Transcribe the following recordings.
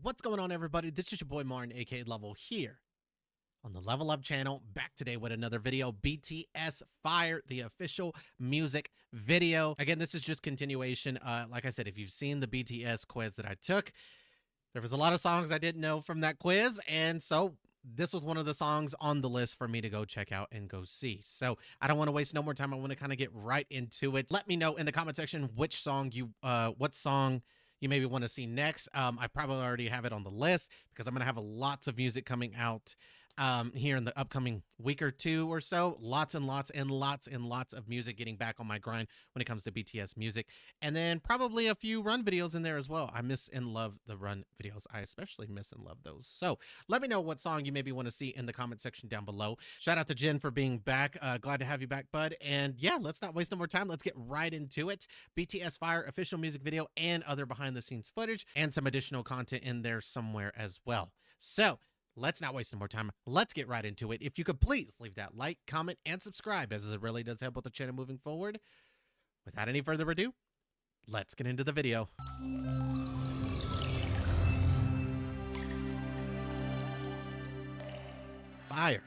What's going on, everybody? This is your boy Martin, aka Level, here on the Level Up channel, back today with another video. BTS Fire, the official music video. Again, this is just continuation. Like I said, if you've seen the BTS quiz that I took, there was a lot of songs I didn't know from that quiz, and so this was one of the songs on the list for me to go check out and go see. So I don't want to waste no more time. I want to kind of get right into it. Let me know in the comment section which song what song you maybe want to see next. I probably already have it on the list because I'm going to have lots of music coming out here in the upcoming week or two or so. Lots and lots of music, getting back on my grind when it comes to BTS music. And then probably a few run videos in there as well. I miss and love the run videos. I especially miss and love those. So let me know what song you maybe want to see in the comment section down below. Shout out to Jin for being back. Glad to have you back, bud. And yeah, let's not waste no more time. Let's get right into it. BTS Fire official music video and other behind the scenes footage and some additional content in there somewhere as well. So let's not waste any more time. Let's get right into it. If you could please leave that like, comment, and subscribe, as it really does help with the channel moving forward. Without any further ado, let's get into the video. Fire.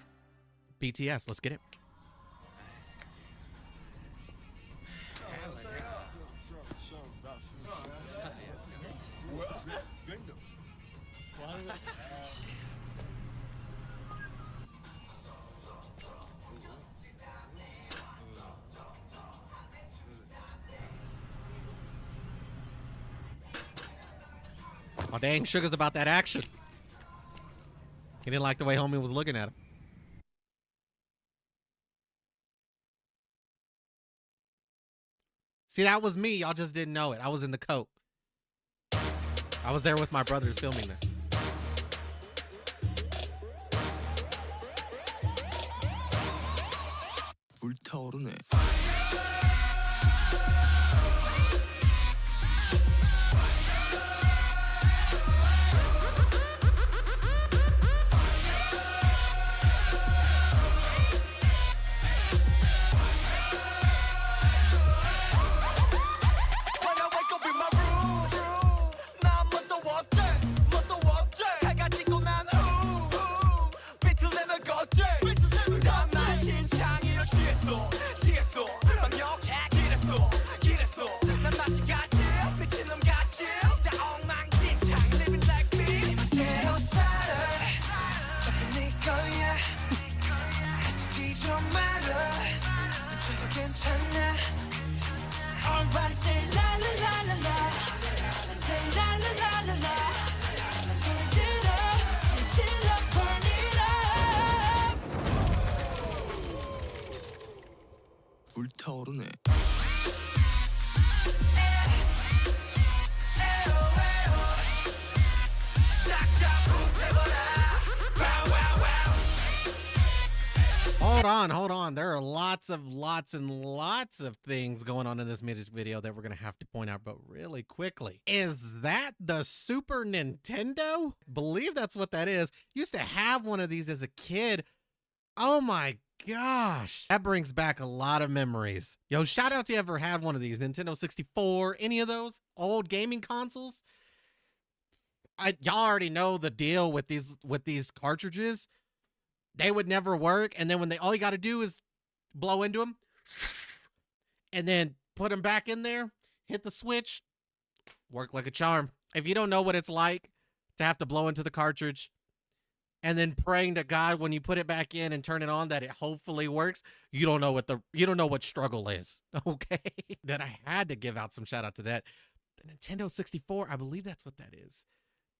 BTS, let's get it. Oh, dang, Suga's about that action. He didn't like the way homie was looking at him. See, that was me. Y'all just didn't know it. I was in the coat. I was there with my brothers filming this. 불타오르네. 불타오르네. Hold on. There are lots and lots of things going on in this music video that we're going to have to point out, but really quickly. Is that the Super Nintendo? Believe that's what that is. Used to have one of these as a kid. Oh my gosh. That brings back a lot of memories. Yo, shout out to you ever had one of these. Nintendo 64, any of those old gaming consoles? Y'all already know the deal with these cartridges. They would never work, and then when all you got to do is blow into them and then put them back in there, hit the switch, work like a charm. If you don't know what it's like to have to blow into the cartridge and then praying to God when you put it back in and turn it on that it hopefully works, you don't know what struggle is. Okay? That I had to give out some shout out to that. The Nintendo 64, I believe that's what that is.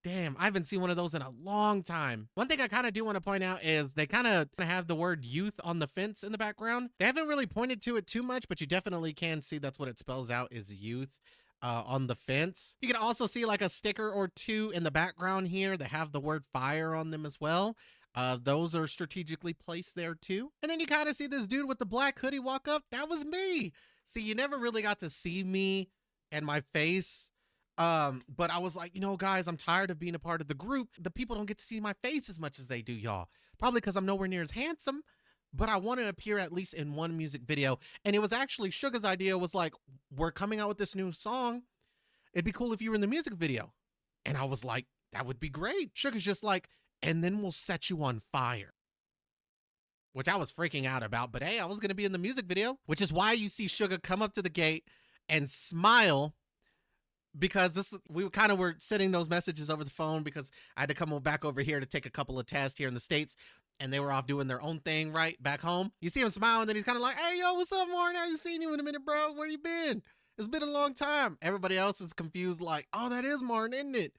Damn, I haven't seen one of those in a long time. One thing I kind of do want to point out is they kind of have the word youth on the fence in the background. They haven't really pointed to it too much, but you definitely can see that's what it spells out, is youth on the fence. You can also see like a sticker or two in the background here that have the word fire on them as well. Those are strategically placed there too. And then you kind of see this dude with the black hoodie walk up. That was me. See, you never really got to see me and my face But I was like, you know, guys, I'm tired of being a part of the group. The people don't get to see my face as much as they do y'all. Probably because I'm nowhere near as handsome, but I want to appear at least in one music video. And it was actually Suga's idea, was like, we're coming out with this new song. It'd be cool if you were in the music video. And I was like, that would be great. Suga's just like, and then we'll set you on fire. Which I was freaking out about, but hey, I was going to be in the music video, which is why you see Suga come up to the gate and smile, because we kind of were sending those messages over the phone because I had to come back over here to take a couple of tests here in the States, and they were off doing their own thing right back home. You see him smile, and then he's kind of like, hey, yo, what's up, Martin? I ain't seen you in a minute, bro. Where you been? It's been a long time. Everybody else is confused like, oh, that is Martin, isn't it?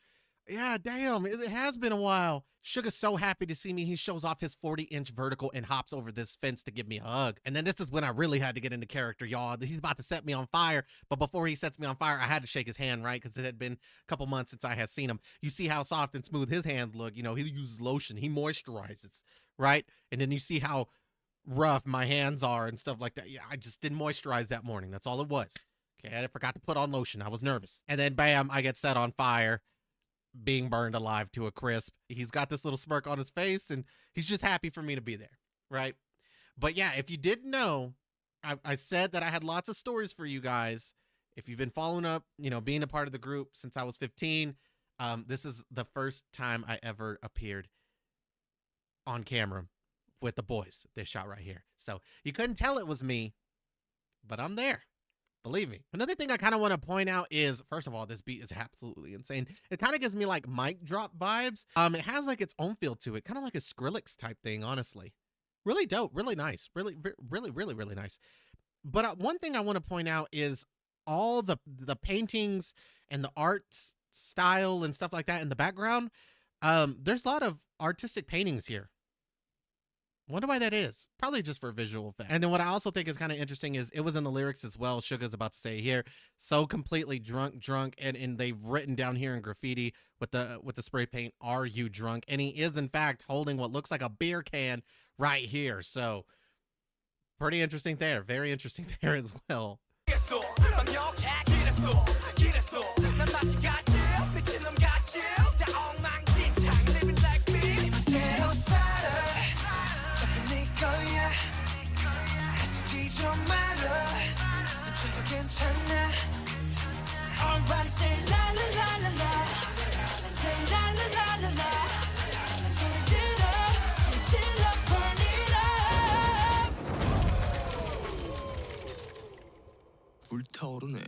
Yeah, damn, it has been a while. Suga's so happy to see me, he shows off his 40-inch vertical and hops over this fence to give me a hug. And then this is when I really had to get into character, y'all. He's about to set me on fire, but before he sets me on fire, I had to shake his hand, right? Because it had been a couple months since I had seen him. You see how soft and smooth his hands look. You know, he uses lotion, he moisturizes, right? And then you see how rough my hands are and stuff like that. Yeah, I just didn't moisturize that morning. That's all it was. Okay, I forgot to put on lotion. I was nervous. And then bam, I get set on fire, being burned alive to a crisp. He's got this little smirk on his face, and he's just happy for me to be there, right? But yeah, if you didn't know, I said that I had lots of stories for you guys. If you've been following up, you know, being a part of the group since I was 15, this is the first time I ever appeared on camera with the boys. This shot right here. So you couldn't tell it was me, but I'm there. Believe me. Another thing I kind of want to point out is, first of all, this beat is absolutely insane. It kind of gives me like mic drop vibes. It has like its own feel to it, kind of like a Skrillex type thing, honestly. Really dope, really nice, really nice. But one thing I want to point out is all the paintings and the art style and stuff like that in the background. There's a lot of artistic paintings here. Wonder why that is. Probably just for visual effect. And then what I also think is kind of interesting is it was in the lyrics as well. Suga's about to say here, so completely drunk, and they've written down here in graffiti with the spray paint, are you drunk? And he is in fact holding what looks like a beer can right here. So pretty interesting there. Very interesting there as well. 불타오르네.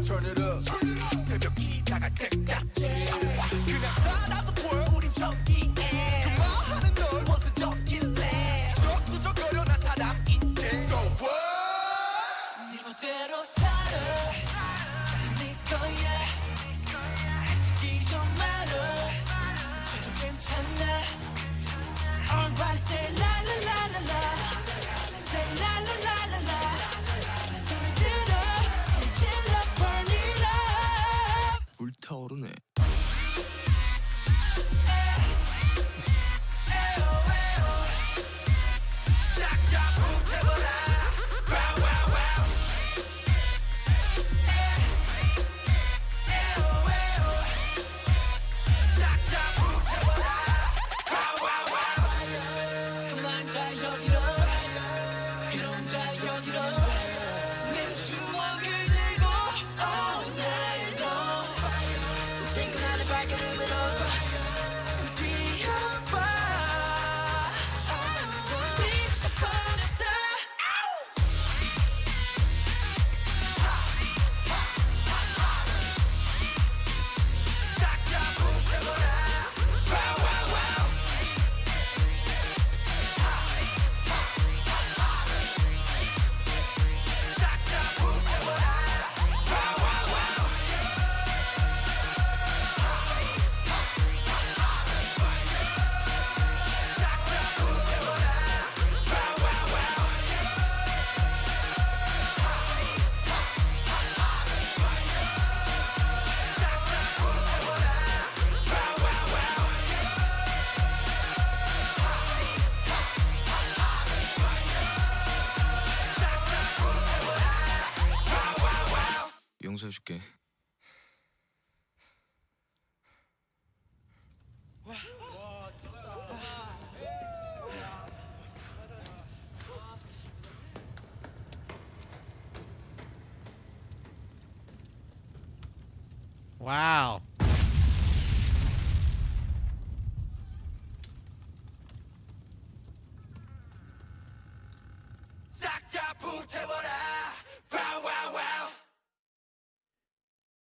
Turn it up. 새벽이 다갈 때까지. 그냥 살아도 돼. 우린 저기에. 그만하는 널 원수적일래. 수적거려 난 사람인데. So what? 네 멋대로 살아. 잘 네 거야. 애쓰지 좀 말아. 저도 괜찮아. Everybody say la la la la la. Say la la la la la. 손을 들어. 해줄게. Wow. 싹다 불태워라. Wow, wow, wow.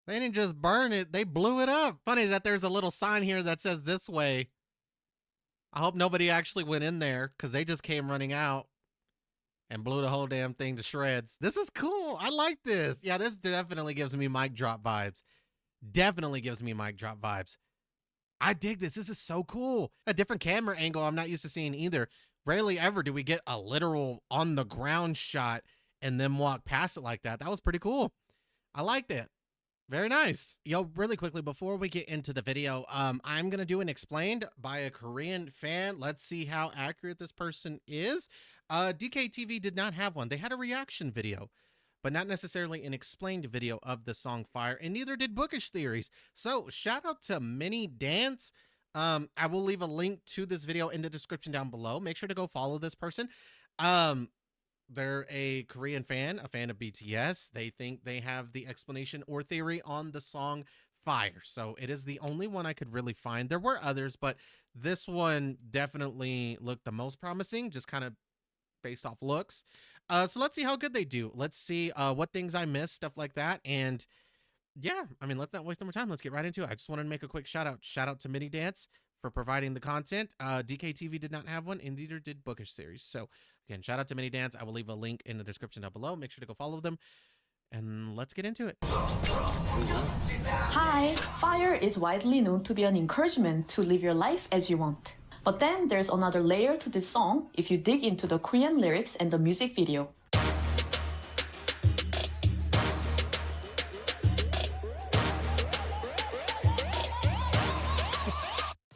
They didn't just burn it, they blew it up. Funny is that there's a little sign here that says this way. I hope nobody actually went in there because they just came running out and blew the whole damn thing to shreds. This is cool. I like this. Yeah, this definitely gives me mic drop vibes. Definitely gives me mic drop vibes. I dig this. This is so cool. A different camera angle I'm not used to seeing either. Rarely ever do we get a literal on the ground shot and then walk past it like that. That was pretty cool. I liked it. Very nice. Yo, really quickly, before we get into the video, I'm going to do an explained by a Korean fan. Let's see how accurate this person is. DKTV did not have one. They had a reaction video, but not necessarily an explained video of the song Fire, and neither did Bookish Theories. So shout out to Mini Dance. I will leave a link to this video in the description down below. Make sure to go follow this person. They're a Korean fan, a fan of BTS. They think they have the explanation or theory on the song Fire. So it is the only one I could really find. There were others, but this one definitely looked the most promising, just kind of based off looks. So let's see how good they do. Let's see what things I missed, stuff like that. And yeah, I mean, let's not waste more time. Let's get right into it. I just wanted to make a quick shout out. Shout out to Mini Dance for providing the content. DKTV did not have one, and neither did Bookish Series. So again, shout out to Mini Dance. I will leave a link in the description down below. Make sure to go follow them. And let's get into it. Hi! Fire is widely known to be an encouragement to live your life as you want. But then there's another layer to this song if you dig into the Korean lyrics and the music video.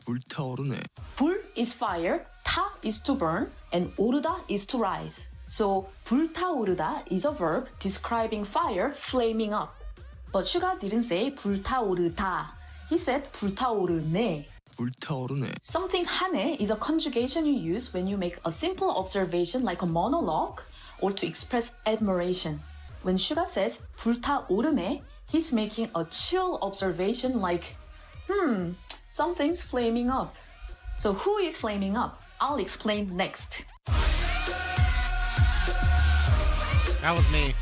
불타오르네. 불 is fire, 타 is to burn, and 오르다 is to rise. So 불타오르다 is a verb describing fire flaming up. But Suga didn't say 불타오르다. He said 불타오르네. 불타오르네. Something 하네 is a conjugation you use when you make a simple observation like a monologue or to express admiration. When Suga says 불타오르네, he's making a chill observation like, something's flaming up. So who is flaming up? I'll explain next. That was me.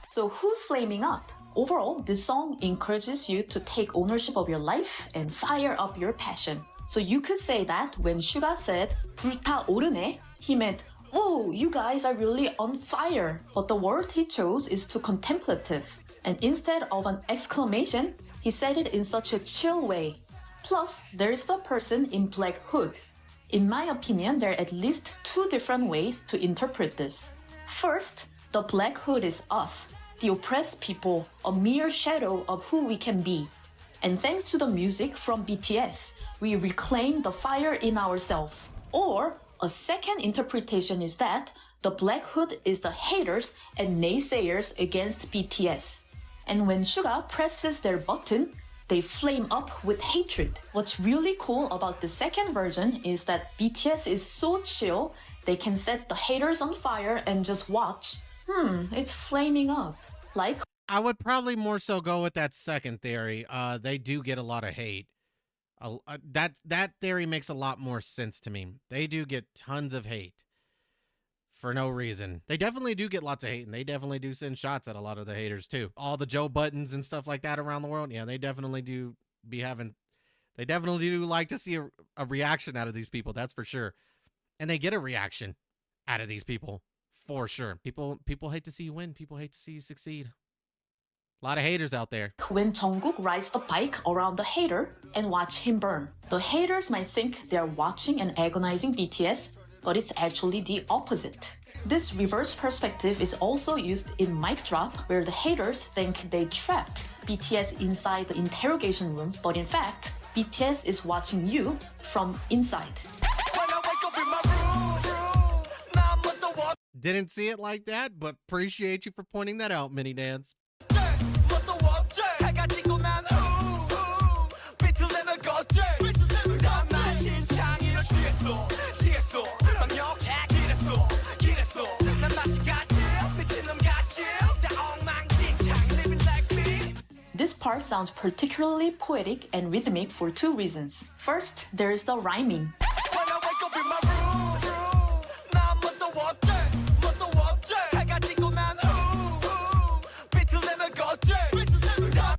So who's flaming up? Overall, this song encourages you to take ownership of your life and fire up your passion. So you could say that when Suga said 불타오르네, he meant, oh, you guys are really on fire. But the word he chose is too contemplative. And instead of an exclamation, he said it in such a chill way. Plus, there's the person in black hood. In my opinion, there are at least two different ways to interpret this. First, the black hood is us, the oppressed people, a mere shadow of who we can be. And thanks to the music from BTS, we reclaim the fire in ourselves. Or a second interpretation is that the black hood is the haters and naysayers against BTS. And when Suga presses their button, they flame up with hatred. What's really cool about the second version is that BTS is so chill, they can set the haters on fire and just watch. It's flaming up. Like, I would probably more so go with that second theory. They do get a lot of hate. That theory makes a lot more sense to me. They do get tons of hate for no reason. They definitely do get lots of hate, and they definitely do send shots at a lot of the haters too. All the Joe Buttons and stuff like that around the world. Yeah, they definitely do they definitely do like to see a reaction out of these people. That's for sure. And they get a reaction out of these people for sure. People hate to see you win. People hate to see you succeed. A lot of haters out there. when Jungkook rides the bike around the hater and watch him burn. The haters might think they're watching and agonizing BTS, but it's actually the opposite. This reverse perspective is also used in Mic Drop, where the haters think they trapped BTS inside the interrogation room, but in fact, BTS is watching you from inside. When I wake up in my room, 난 뭣도 없지, Didn't see it like that, but appreciate you for pointing that out, Mini Dance. 뭣도 없지. 해가 지고 난 후, 비틀 내면 걷지. 다만 심장이로 취했어, 취했어. 강력해 기랬어, 기랬어. 난 맛이 같지, 미친놈 같지. 다 엉망진창, living like me. This part sounds particularly poetic and rhythmic for two reasons. First, there is the rhyming. When I wake up in my room, 난 뭣도 없지, 뭣도 없지. 해가 지고 난 후, 비틀 내면 걷지.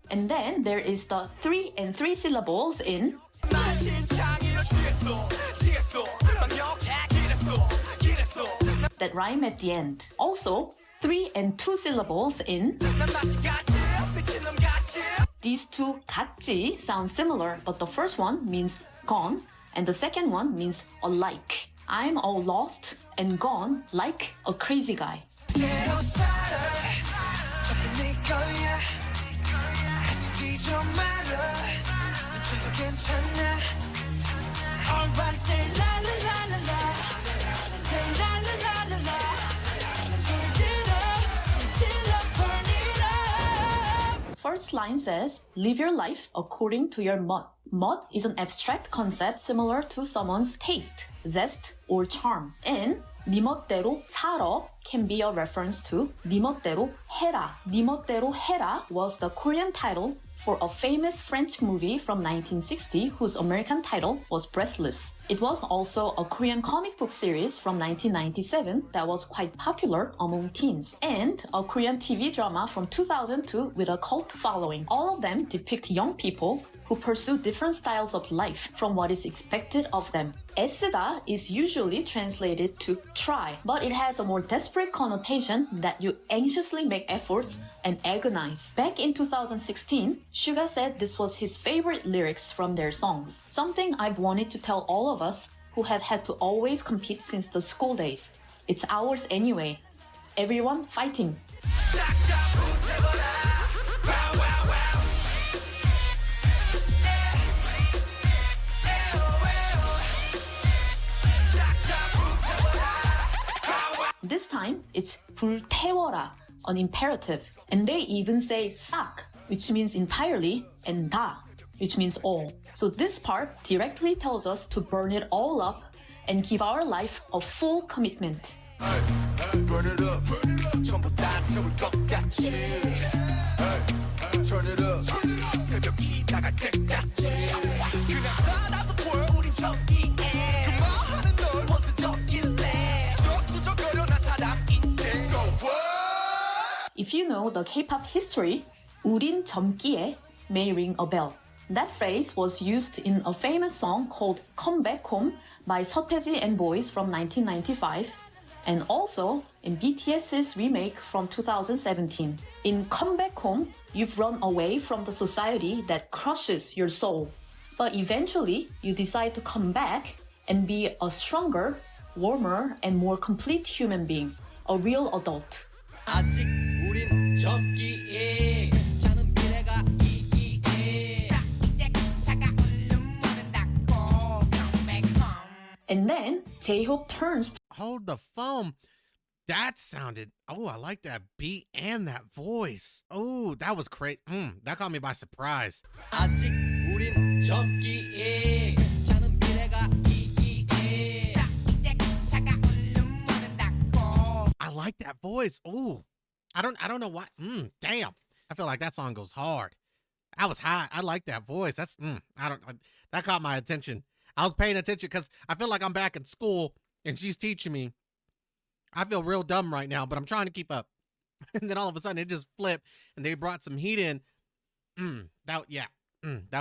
And then there is the 3 and 3 syllables in 난 심장이로 취했어, 취했어. 강력해 기랬어, 기랬어. that rhyme at the end. Also, 3 and 2 syllables in 난 맛이 같지, 미친놈 같지. these two 같지 sound similar, but the first one means gone and the second one means alike. I'm all lost and gone like a crazy guy. 그대로 살아, 자꾸 네 거야. 애쓰지 좀 말아, 죄도 괜찮아. Everybody say la la la la la, say la la la la la. 소리 질러, 소리 질러, burn it up. First line says, live your life according to your mud. Mud is an abstract concept similar to someone's taste, zest, or charm. And 네 멋대로 살아 can be a reference to 네 멋대로 해라. 네 멋대로 해라 was the Korean title for a famous French movie from 1960 whose American title was Breathless. It was also a Korean comic book series from 1997 that was quite popular among teens, and a Korean TV drama from 2002 with a cult following. All of them depict young people who pursue different styles of life from what is expected of them. 애쓰다 is usually translated to try, but it has a more desperate connotation that you anxiously make efforts and agonize. Back in 2016, Suga said this was his favorite lyrics from their songs, something I've wanted to tell all of us who have had to always compete since the school days. It's ours anyway. Everyone fighting. 싹 다 붙여버려. Wow, wow, wow. 싹 다 붙여버려. Wow, wow. This time, it's 불태워라, an imperative. And they even say 싹, which means entirely, and 다, which means all. So this part directly tells us to burn it all up and give our life a full commitment. Burn it up. 전부 다 태울 것 같이. Turn it up. 새벽이 다갈 때까지. 그냥 살아도 돼. 우린 저기에. 그 말하는 널 원수적일래. 수적거려 난 사람인데. So what? If you know the K-pop history, 우린 젊기에 may ring a bell. That phrase was used in a famous song called Come Back Home by 서태지 and Boys from 1995, and also in BTS's remake from 2017. In Come Back Home, you've run away from the society that crushes your soul. But eventually, you decide to come back and be a stronger, warmer, and more complete human being, a real adult. 아직 우린 젊기에 괜찮은 미래가 이기에 이제 차가운 눈물은 닦고 come back home. And then J-Hope turns to Hold the phone. That sounded. Oh, I like that beat and that voice. Oh, that was great. That caught me by surprise. 아직 우린 젊기에 괜찮은 미래가 이기에 이제 차가운 눈물은 닦고. I like that voice. Oh, I don't know why. Damn. I feel like that song goes hard. I was high. I like that voice. That caught my attention. I was paying attention because I feel like I'm back in school and she's teaching me. I feel real dumb right now, but I'm trying to keep up. And then all of a sudden it just flipped and they brought some heat in. That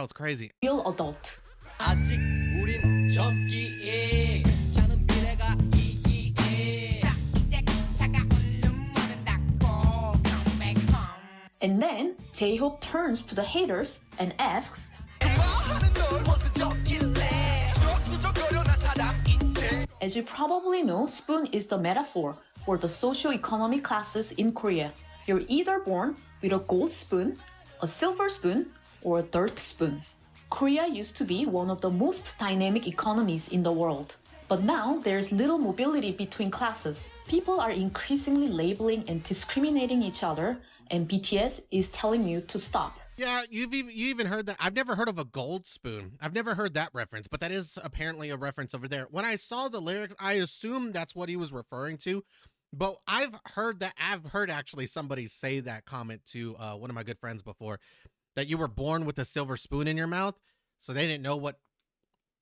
was crazy. real adult. 아직 우린 젊기에 괜찮은 미래가 이기에 이제 차가운 눈물은 닦고 come back home. And then J-Hope turns to the haters and asks, 그 말하는 널 원수적일래. 수적거려 난 사람인데. as you probably know, spoon is the metaphor for the socio-economic classes in Korea. You're either born with a gold spoon a silver spoon or a dirt spoon. Korea used to be one of the most dynamic economies in the world. But now there's little mobility between classes. People are increasingly labeling and discriminating each other, and BTS is telling you to stop. Yeah, you even heard that. I've never heard of a gold spoon. I've never heard that reference, but that is apparently a reference over there. When I saw the lyrics, I assumed that's what he was referring to. But I've heard actually somebody say that comment to one of my good friends before, that you were born with a silver spoon in your mouth, so they didn't know what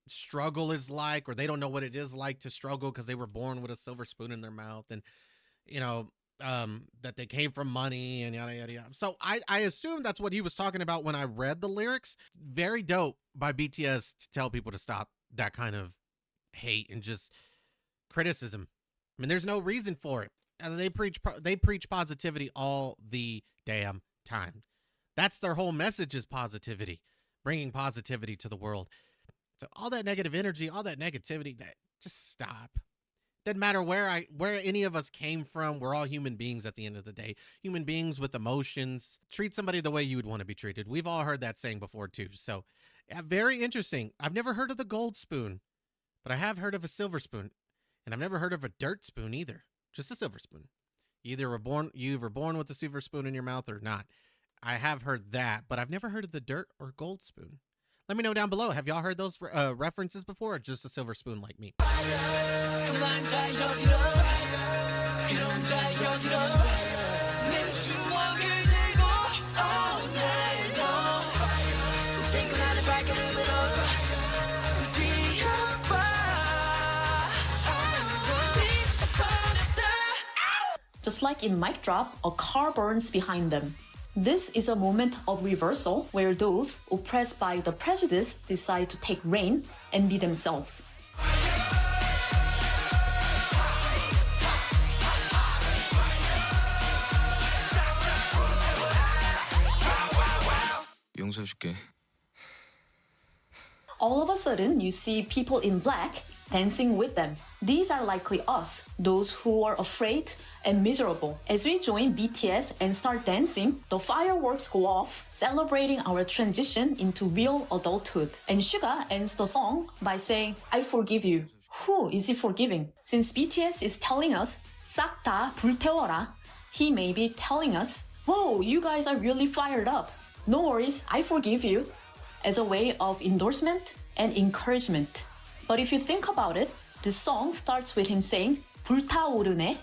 struggle is like, or they don't know what it is like to struggle because they were born with a silver spoon in their mouth, and you know, that they came from money and yada yada yada. So I assume that's what he was talking about when I read the lyrics. Very dope by BTS to tell people to stop that kind of hate and just criticism. I mean, there's no reason for it, and they preach positivity all the damn time. That's their whole message, is positivity, bringing positivity to the world. So all that negative energy, all that negativity, that just stop. Doesn't matter where any of us came from. We're all human beings at the end of the day. Human beings with emotions. Treat somebody the way you would want to be treated. We've all heard that saying before too. So yeah, very interesting. I've never heard of the gold spoon, but I have heard of a silver spoon, and I've never heard of a dirt spoon either. Just a silver spoon. You were born with a silver spoon in your mouth or not. I have heard that, but I've never heard of the dirt or gold spoon. Let me know down below. Have y'all heard those references before, or just a silver spoon like me? Just like in Mic Drop, a car burns behind them. This is a moment of reversal where those oppressed by the prejudice decide to take reign and be themselves. 용서해줄게. All of a sudden, you see people in black dancing with them. These are likely us, those who are afraid and miserable. As we join BTS and start dancing, the fireworks go off, celebrating our transition into real adulthood. And Suga ends the song by saying, I forgive you. Who is he forgiving? Since BTS is telling us, 싹 다 불태워라, he may be telling us, whoa, you guys are really fired up. No worries, I forgive you. As a way of endorsement and encouragement. But if you think about it, this song starts with him saying 불타오르네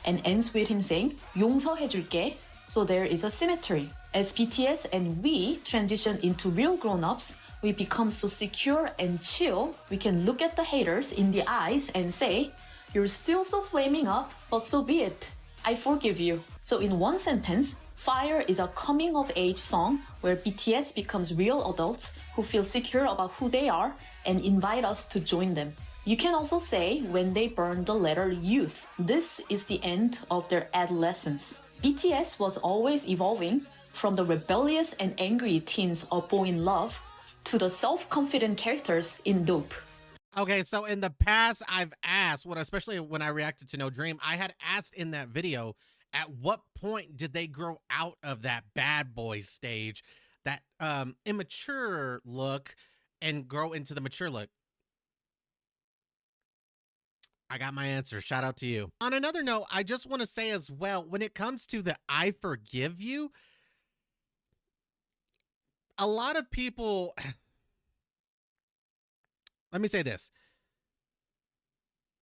and ends with him saying 용서해줄게. So there is a symmetry. As BTS and we transition into real grown-ups, we become so secure and chill, we can look at the haters in the eyes and say, you're still so flaming up, but so be it. I forgive you. So in one sentence, Fire is a coming-of-age song where BTS becomes real adults who feel secure about who they are and invite us to join them. You can also say when they burn the letter youth, this is the end of their adolescence. BTS was always evolving from the rebellious and angry teens of Boy in Love to the self-confident characters in Dope. Okay, so in the past, I've asked, especially when I reacted to No Dream, I had asked in that video, at what point did they grow out of that bad boy stage, that immature look, and grow into the mature look? I got my answer. Shout out to you. On another note, I just want to say as well, when it comes to the I forgive you, a lot of people, let me say this.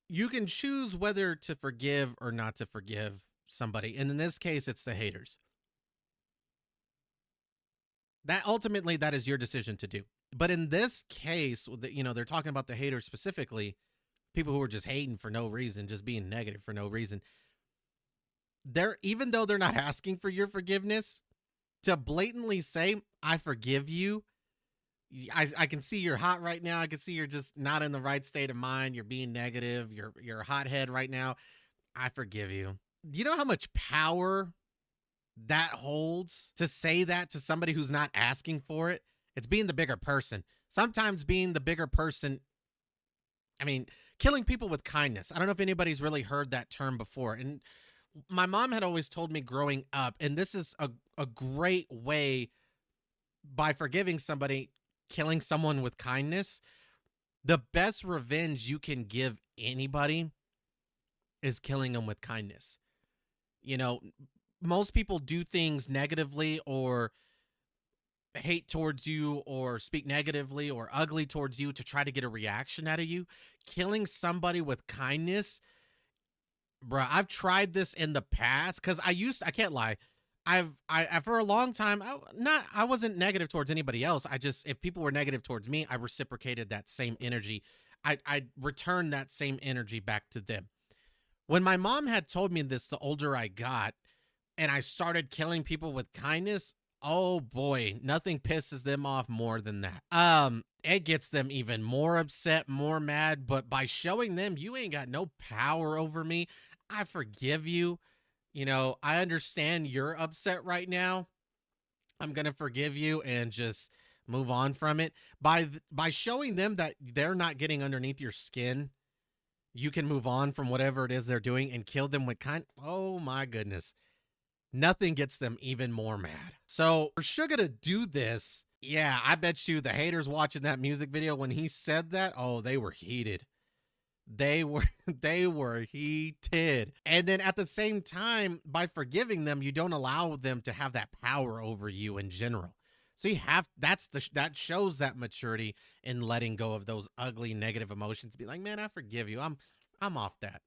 You can choose whether to forgive or not to forgive somebody. And in this case, it's the haters. Ultimately, that is your decision to do. But in this case, they're talking about the haters specifically, people who are just hating for no reason, just being negative for no reason. Even though they're not asking for your forgiveness, to blatantly say, I forgive you, I can see you're hot right now. I can see you're just not in the right state of mind. You're being negative. You're a hothead right now. I forgive you. Do you know how much power that holds to say that to somebody who's not asking for it? It's being the bigger person. Sometimes being the bigger person, killing people with kindness. I don't know if anybody's really heard that term before. And my mom had always told me growing up, and this is a great way by forgiving somebody, killing someone with kindness, the best revenge you can give anybody is killing them with kindness. You know, most people do things negatively or hate towards you or speak negatively or ugly towards you to try to get a reaction out of you. Killing somebody with kindness, bruh, I've tried this in the past because I can't lie. I for a long time, I wasn't negative towards anybody else. I just, if people were negative towards me, I reciprocated that same energy. I returned that same energy back to them. When my mom had told me this, the older I got, and I started killing people with kindness, oh boy, nothing pisses them off more than that. It gets them even more upset, more mad, but by showing them you ain't got no power over me, I forgive you. You know, I understand you're upset right now. I'm going to forgive you and just move on from it. By showing them that they're not getting underneath your skin, you can move on from whatever it is they're doing and kill them with oh my goodness. Nothing gets them even more mad. So for Suga to do this, yeah, I bet you the haters watching that music video when he said that, oh, they were heated. They were heated. And then at the same time, by forgiving them, you don't allow them to have that power over you in general. So you have, that shows that maturity in letting go of those ugly negative emotions. Be like, man, I forgive you. I'm off that.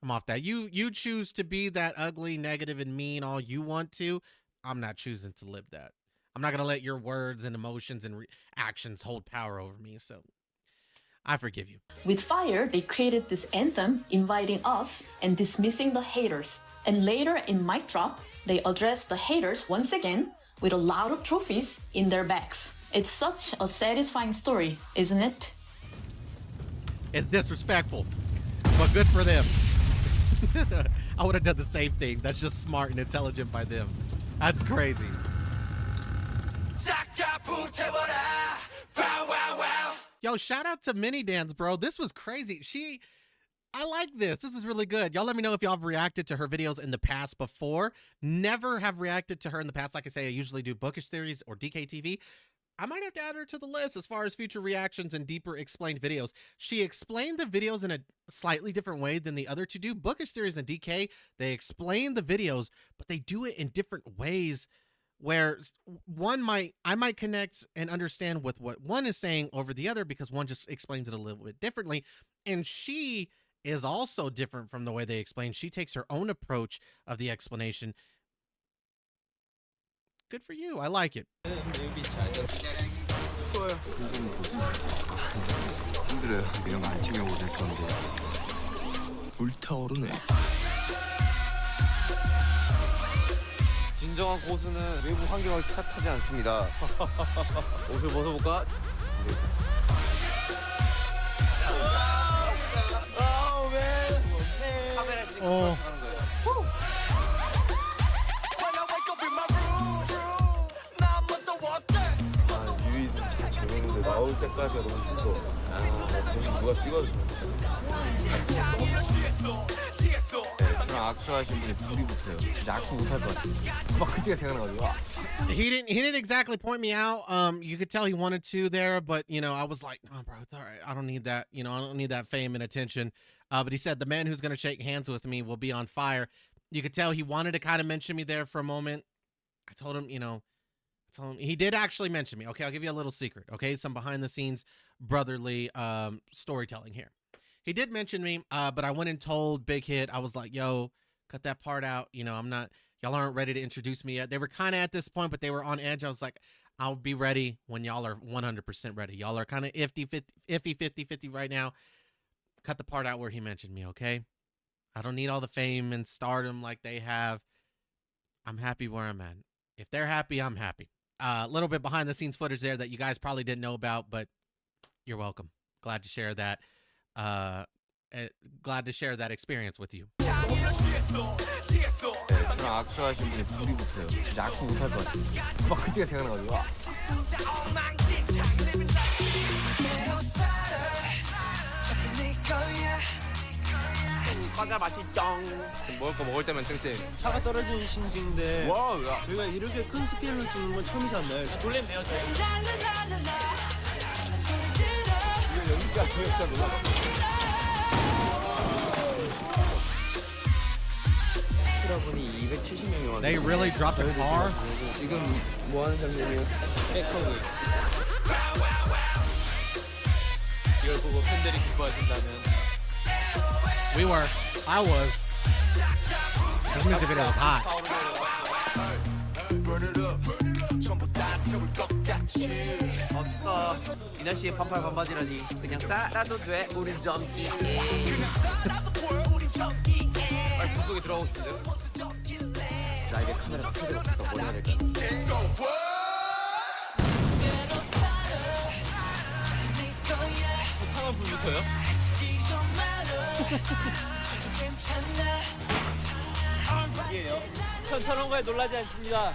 I'm off that. You choose to be that ugly, negative, and mean all you want to. I'm not choosing to live that. I'm not going to let your words and emotions and actions hold power over me. So I forgive you. With Fire, they created this anthem inviting us and dismissing the haters. And later in Mic Drop, they addressed the haters once again with a lot of trophies in their bags. It's such a satisfying story, isn't it? It's disrespectful, but good for them. I would have done the same thing. That's just smart and intelligent by them. That's crazy. Yo, shout out to Mini Dance, bro. This was crazy. I like this. This is really good. Y'all let me know if y'all have reacted to her videos in the past before. Never have reacted to her in the past. Like I say, I usually do Bookish Theories or DKTV. I might have to add her to the list as far as future reactions and deeper explained videos. She explained the videos in a slightly different way than the other two do. Bookish Theories and DK, they explain the videos, but they do it in different ways where I might connect and understand with what one is saying over the other because one just explains it a little bit differently. And she is also different from the way they explain. She takes her own approach of the explanation. Good for you. I like it. 힘들어요. 이런 거 안 챙겨보고 됐었는데. 불타오르네. 진정한 고수는 외부 환경을 탓하지 않습니다. 옷을 벗어볼까? Oh. 유이는 참 재밌는데 나올 때까지가 너무 무서워. 대신 누가 찍어주면 저랑 악수하신 분이 둘이 붙어요. 진짜 악수 못할 것 같아요. 막 그때가 생각나가지고. He didn't exactly point me out. You could tell he wanted to there, but you know, I was like, oh, bro, it's all right. I don't need that. You know, I don't need that fame and attention. But he said the man who's gonna shake hands with me will be on fire. You could tell he wanted to kind of mention me there for a moment. I told him, he did actually mention me. Okay, I'll give you a little secret. Okay, some behind the scenes brotherly storytelling here. He did mention me, but I went and told Big Hit. I was like, yo, cut that part out. You know, y'all aren't ready to introduce me yet. They were kind of at this point, but they were on edge. I was like, I'll be ready when y'all are 100% ready. Y'all are kind of iffy 50-50 right now. Cut the part out where he mentioned me, okay? I don't need all the fame and stardom like they have. I'm happy where I'm at. If they're happy, I'm happy. A little bit behind the scenes footage there that you guys probably didn't know about, but you're welcome. Glad to share that. Glad to share that experience with you. 저랑 악수하신 분이 둘이 붙어요. 진짜 악수 못할 것 같아요. 막 그때가 생각나가지고. 과자 맛있죠. 먹을 거 먹을 때만 쨍쨍. 차가 떨어진 신지인데 와, 야. 저희가 이렇게 큰 스케일로 찍는 건 처음이지 않나요? 놀랬네요, 저희. 이거 연기가 저희가 놀라워. 여러분이 270명이 왔는데 They really dropped a car? 지금 뭐 하는 장면이에요? 백허그. 이걸 보고 팬들이 기뻐하신다면. I was. This music video was hot. 춥다. 이 날씨에 반팔 반바지라니 그냥 싸라도 돼 우리 점기. 빨리 물속에 들어가고 싶은데요? 나에게 카메라가 켜져 없어서 뭘 해야 될까? 상한 불부터요? 이게요? 저런 거에 놀라지 않습니다.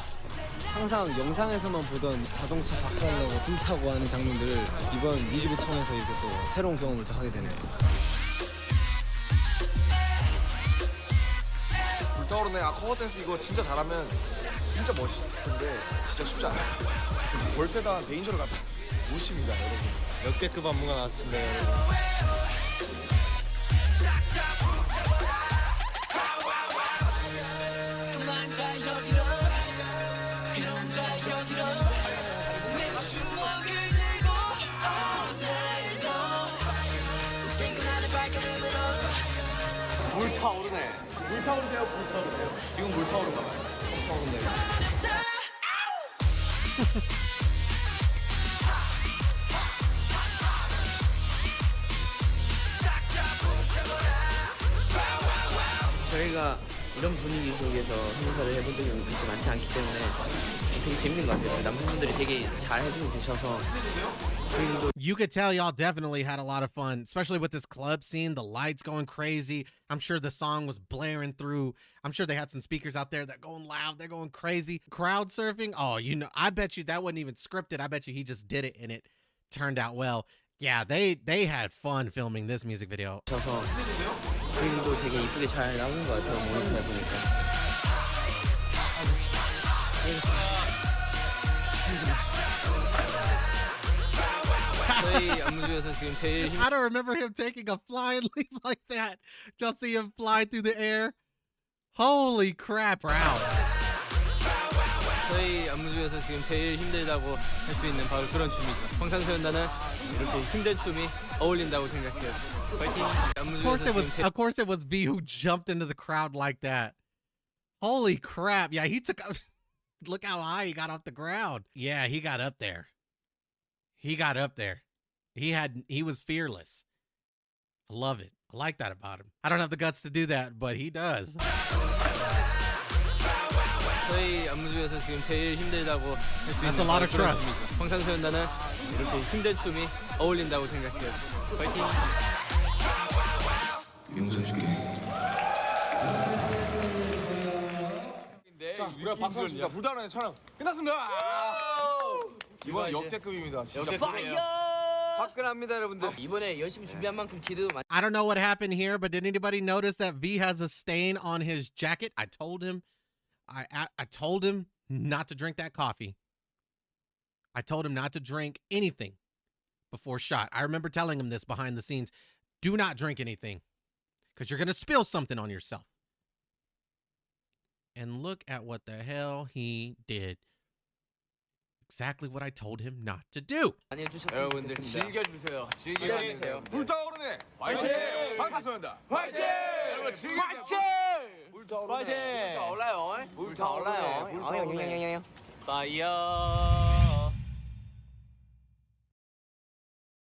항상 영상에서만 보던 자동차 박살나고 불타고 하는 장면들을 이번 뮤직을 통해서 이렇게 또 새로운 경험을 또 하게 되네요. 불타오르네. 커버 댄스 이거 진짜 잘하면 진짜 멋있을 텐데 진짜 쉽지 않아요. 볼페다 대인저를 갖다 오십니다, 여러분. 역대급 안무가 나왔습니다, 여러분. 불타오르네. 불타오르세요, 불타오르세요. 지금 불타오르가 봐요. 불타오르네. 저희가 이런 분위기 속에서 행사를 해본 적이 그렇게 많지 않기 때문에 되게 재밌는 것 같아요. 남성분들이 되게 잘 해주고 계셔서 You could tell y'all definitely had a lot of fun, especially with this club scene, the lights going crazy. I'm sure the song was blaring through. I'm sure they had some speakers out there that going loud, they're going crazy. Crowd surfing, oh, you know, I bet you that wasn't even scripted. I bet you he just did it and it turned out well. Yeah, they had fun filming this music video. 저서 그림도 되게 이쁘게 잘 나오는 것 같아요. 모니터에 보니까. 저희 안무 중에서 지금 제일 I don't remember him taking a flying leap like that. Just see him fly through the air. Holy crap, proud. 저희 안무 중에서 지금 제일 힘들다고 할 수 있는 바로 그런 춤이죠. 방탄소년단은 이렇게 힘든 춤이 어울린다고 생각해요. 파이팅! 안무 중에서 지금 Of course it was V who jumped into the crowd like that. Holy crap. Yeah, he took look how high he got off the ground. Yeah, he got up there. He got up there. He was fearless. I love it. I like that about him. I don't have the guts to do that, but he does. 저희 안무 중에서 지금 제일 힘들다고 할 수 That's 있는 a lot 바로 of 그런 trust. 춤이죠. 방탄소년단은 이렇게 힘든 춤이 어울린다고 생각해요. 파이팅! 용서해줄게. 자, 우리가 박수 칩니다. 불타오르네 촬영 끝났습니다. 이번 역대급입니다. 진짜. 화끈합니다, 여러분들. 이번에 열심히 준비한 만큼 기대도 많이. I don't know what happened here, but did anybody notice that V has a stain on his jacket? I told him not to drink that coffee. I told him not to drink anything before shot. I remember telling him this behind the scenes. Do not drink anything because you're going to spill something on yourself. And look at what the hell he did. Exactly what I told him not to do. 많이 해주셨으면 여러분들 좋겠습니다. 즐겨주세요. 즐겨주세요. 불타오르네. 화이팅! 방탄소년단. 화이팅! 여러분 즐겨. 불타오르네. 불타올라요. 불타올라요. 불타올라요. 불타오르네. 파이어.